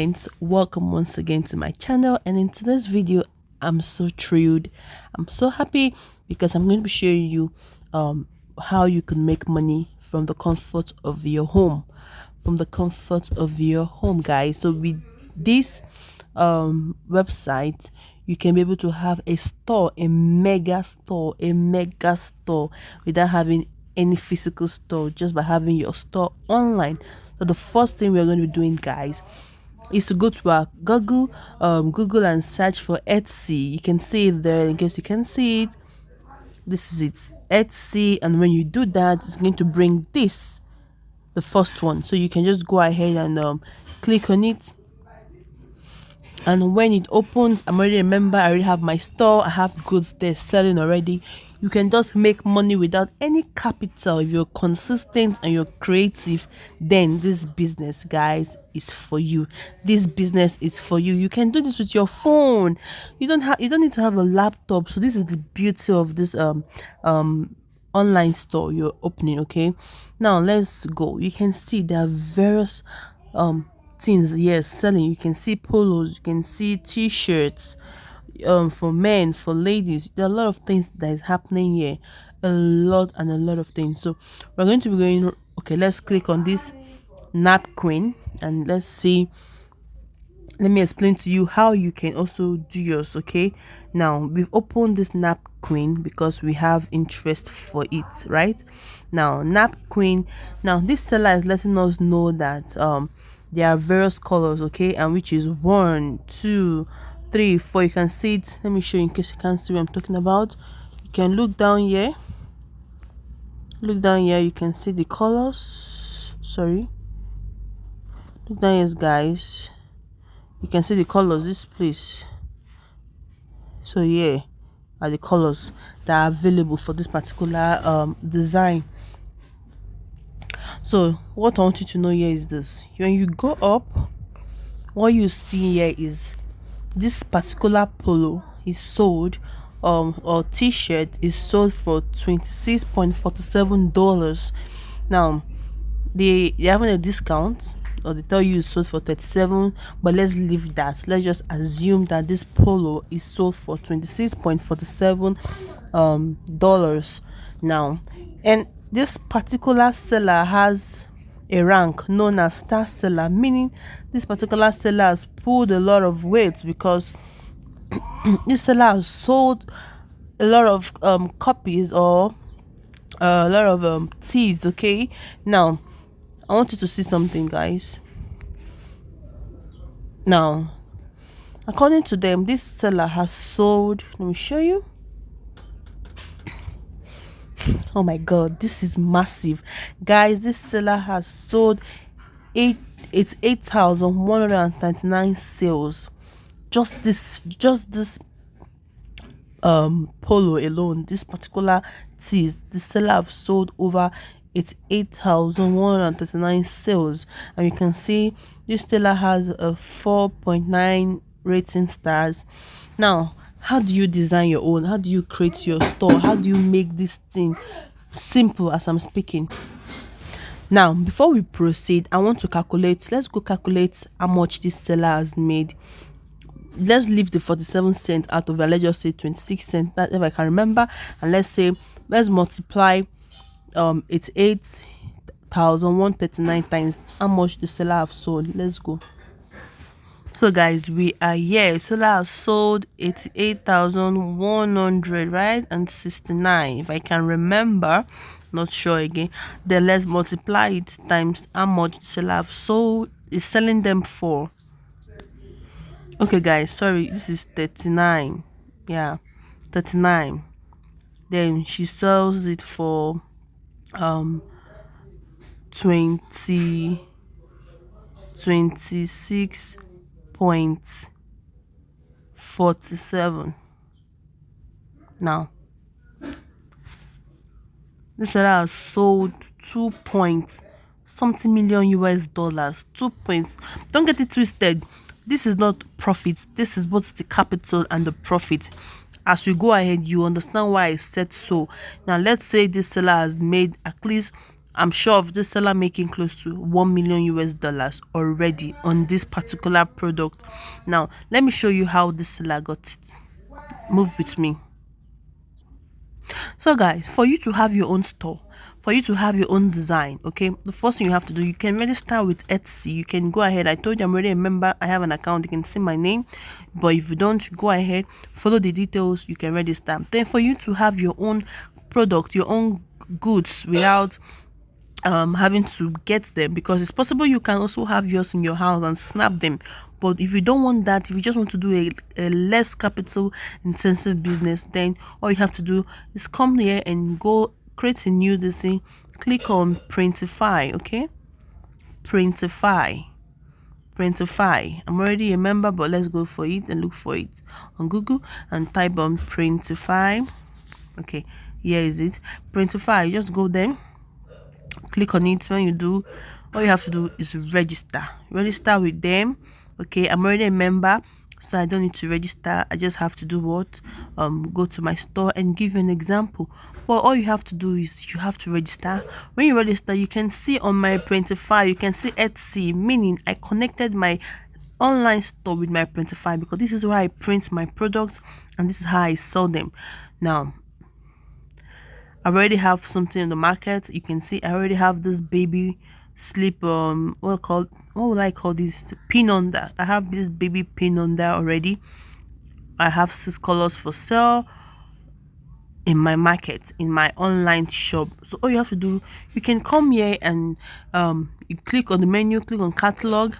Friends, welcome once again to my channel, and in today's video I'm so thrilled, I'm so happy because I'm going to be showing you how you can make money from the comfort of your home, guys. So with this website, you can be able to have a store, a mega store without having any physical store, just by having your store online. So the first thing we're going to be doing, guys, is to go to our Google and search for Etsy. You can see it there. In case you can see it, this is it, Etsy. And when you do that, it's going to bring this, the first one. So you can just go ahead and click on it, and when it opens, I'm already a member, I already have my store, I have goods there selling already. You can just make money without any capital. If you're consistent and you're creative, then this business, guys, is for you. This business is for you. You can do this with your phone. You don't need to have a laptop. So this is the beauty of this online store you're opening. Okay, now let's go. You can see there are various things, yes, selling. You can see polos, you can see t-shirts, for men, for ladies. There are a lot of things that is happening here, a lot of things. So we're going to be going, okay, let's click on this napkin and let's see. Let me explain to you how you can also do yours. Okay, now we've opened this napkin because we have interest for it, right? Now napkin, now this seller is letting us know that there are various colors, okay, and which is 1, 2, 3, 4. You can see it. Let me show you in case you can't see what I'm talking about. You can look down here, you can see the colors. Sorry, look down here, guys. You can see the colors, this place. So yeah, are the colors that are available for this particular design. So what I want you to know here is this: when you go up, what you see here is this particular polo is sold, or t-shirt is sold for $26.47. Now they're having a discount, or they tell you it's sold for 37, but let's leave that. Let's just assume that this polo is sold for $26.47 dollars now. And this particular seller has a rank known as star seller, meaning this particular seller has pulled a lot of weight, because this seller has sold a lot of copies, or a lot of teas. Okay, now I want you to see something, guys. Now, according to them, this seller has sold, let me show you. Oh my god, this is massive, guys. This seller has sold 8,139 sales. Just this polo alone, this particular teas, the seller have sold over 8,139 sales. And you can see this seller has a 4.9 rating stars. Now, how do you design your own? How do you create your store? How do you make this thing simple as I'm speaking? Now, before we proceed, I want to calculate. Let's go calculate how much this seller has made. Let's leave the 47 cents out of it. Let's just say 26 cents, that if I can remember. And let's multiply it's 8,139 times how much the seller have sold. Let's go. So guys, we are here. Seller has sold 88,100, right, and 69, if I can remember, not sure again. Then let's multiply it times how much the seller have sold, is selling them for. Okay guys, sorry, this is 39. Yeah, 39. Then she sells it for 26.47. Now this seller has sold 2 point something million US dollars. 2 points. Don't get it twisted. This is not profit. This is both the capital and the profit. As we go ahead, you understand why I said so. Now let's say this seller has made at least I'm sure of this seller making close to 1 million US dollars already on this particular product. Now, let me show you how this seller got it. Move with me. So guys, for you to have your own store, for you to have your own design, okay, the first thing you have to do, you can register with Etsy. You can go ahead. I told you I'm already a member. I have an account. You can see my name. But if you don't, go ahead, follow the details. You can register. Then for you to have your own product, your own goods without having to get them, because it's possible you can also have yours in your house and snap them. But if you don't want that, if you just want to do a less capital intensive business, then all you have to do is come here and go create a new this thing. Click on Printify. Okay, Printify. Printify. I'm already a member, but let's go for it and look for it on Google and type on Printify. Okay, here is it. Printify. Just go there, click on it. When you do, all you have to do is register with them. Okay, I'm already a member, so I don't need to register. I just have to do what, go to my store and give you an example. Well, all you have to do is you have to register. When you register, you can see on my Printify, you can see Etsy, meaning I connected my online store with my Printify, because this is where I print my products and this is how I sell them. Now I already have something in the market. You can see I already have this baby sleep, what would I call this, pin on that. I have this baby pin on there already. I have 6 colors for sale in my market, in my online shop. So all you have to do, you can come here and you click on the menu, click on catalog.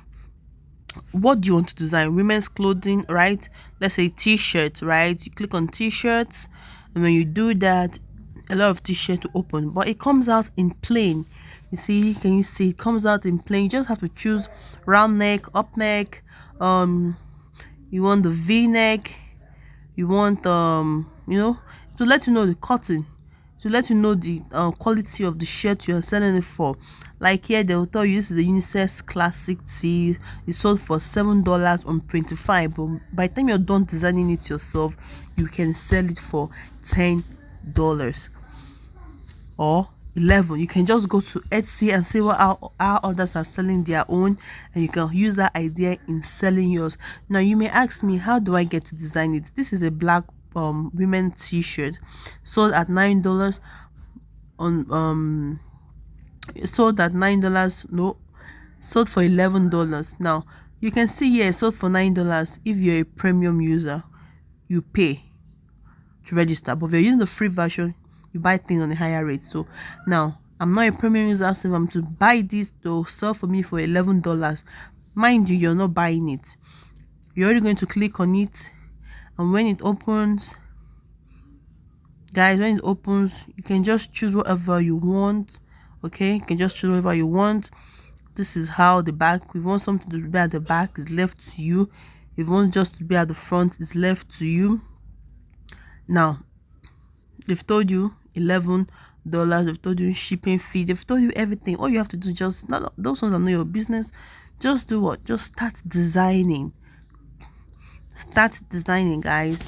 What do you want to design? Women's clothing, right? Let's say t-shirts, right? You click on t-shirts, and when you do that, a lot of t-shirts will open, but it comes out in plain. You see, can you see it comes out in plain? You just have to choose round neck, up neck, you want the v-neck, you want to let you know the cotton, to let you know the quality of the shirt you're selling it for. Like here, they'll tell you this is a unisex classic tee. It's sold for $7 on Printify, but by the time you're done designing it yourself, you can sell it for $10 or 11. You can just go to Etsy and see what our others are selling their own, and you can use that idea in selling yours. Now you may ask me, how do I get to design it? This is a black women t-shirt, sold at $9 on sold at $9. No, sold for $11. Now you can see here, sold for $9. If you're a premium user, you pay to register, but if you're using the free version, you buy things on a higher rate. So now I'm not a premium user, so if I'm to buy this to sell for me for $11, mind you, you're not buying it. You're already going to click on it, and when it opens, guys, when it opens, you can just choose whatever you want. Okay, you can just choose whatever you want. This is how the back, if you want something to be at the back, is left to you. If you want just to be at the front, is left to you. Now they've told you $11, they've told you shipping fee, they've told you everything. All you have to do, just not those ones are not your business. Just do what? Just start designing. Start designing, guys.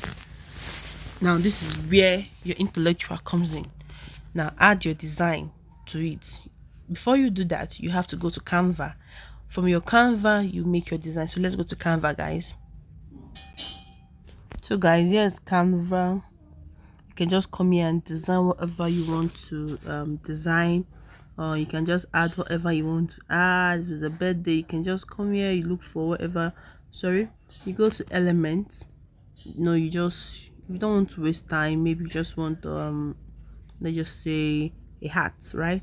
Now this is where your intellectual comes in. Now add your design to it. Before you do that, you have to go to Canva. From your Canva, you make your design. So let's go to Canva, guys. So guys, here's Canva. You can just come here and design whatever you want to design, or you can just add whatever you want to add. If it's a birthday, you can just come here, you look for whatever. Sorry, you go to elements. You just, if you don't want to waste time, maybe you just want let's just say a hat, right?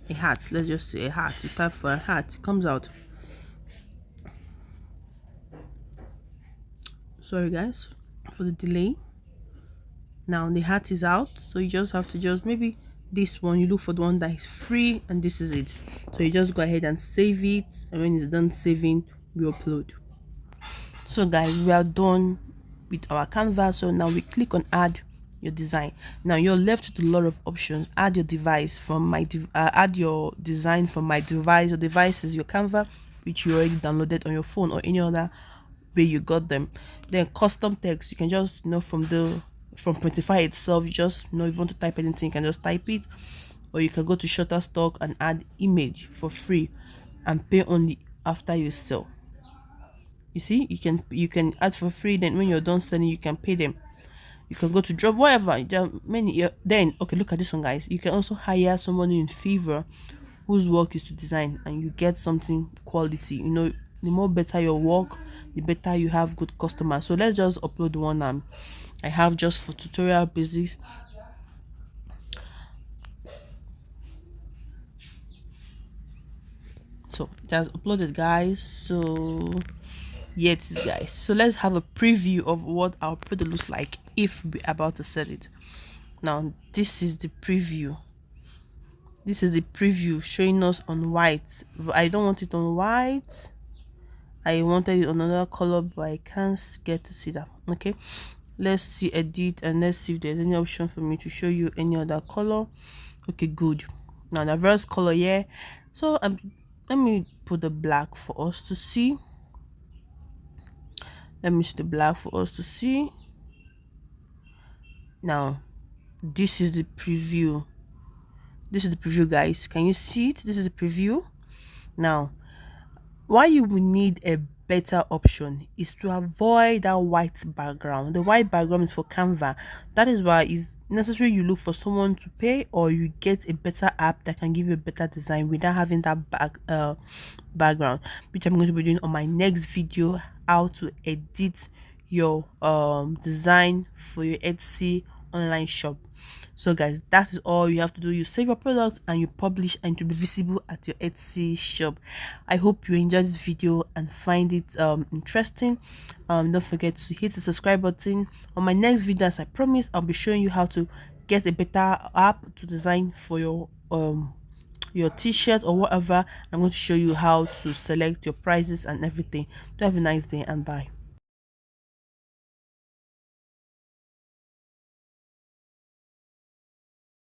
A hat, let's just say a hat. You type for a hat, it comes out. Sorry guys for the delay. Now the hat is out, so you just have to just, maybe this one, you look for the one that is free, and this is it. So you just go ahead and save it, and when it's done saving, we upload. So guys, we are done with our canvas. So now we click on add your design. Now you're left with a lot of options. Add your device from my add your design from my device. Your device is your Canva, which you already downloaded on your phone or any other way you got them. Then custom text, you can just from Printify itself, you just if you want to type anything, you can just type it. or you can go to Shutterstock and add image for free and pay only after you sell. You see, you can add for free, then when you're done selling you can pay them. You can go to drop whatever. There are many. Then okay, look at this one, guys. You can also hire someone in favor whose work is to design, and you get something quality. The more better your work, the better you have good customers. So let's just upload the one I have just for tutorial basis. So it has uploaded, guys. So yeah, it is, guys. So let's have a preview of what our product looks like if we're about to sell it. Now this is the preview. This is the preview showing us on white, but I don't want it on white. I wanted it on another color, but I can't get to see that. Okay, let's see edit, and let's see if there's any option for me to show you any other color. Okay, good. Now the first color here. So let me put the black for us to see. Let me see the black for us to see. Now this is the preview. This is the preview, guys. Can you see it? This is the preview. Now why you will need a better option is to avoid that white background. The white background is for Canva. That is why it's necessary you look for someone to pay, or you get a better app that can give you a better design without having that background, which I'm going to be doing on my next video, how to edit your design for your Etsy online shop. So guys, that is all you have to do. You save your product and you publish, and to be visible at your Etsy shop. I hope you enjoyed this video and find it interesting. Don't forget to hit the subscribe button. On my next video, as I promised, I'll be showing you how to get a better app to design for your t-shirt or whatever. I'm going to show you how to select your prices and everything. Do have a nice day, and bye.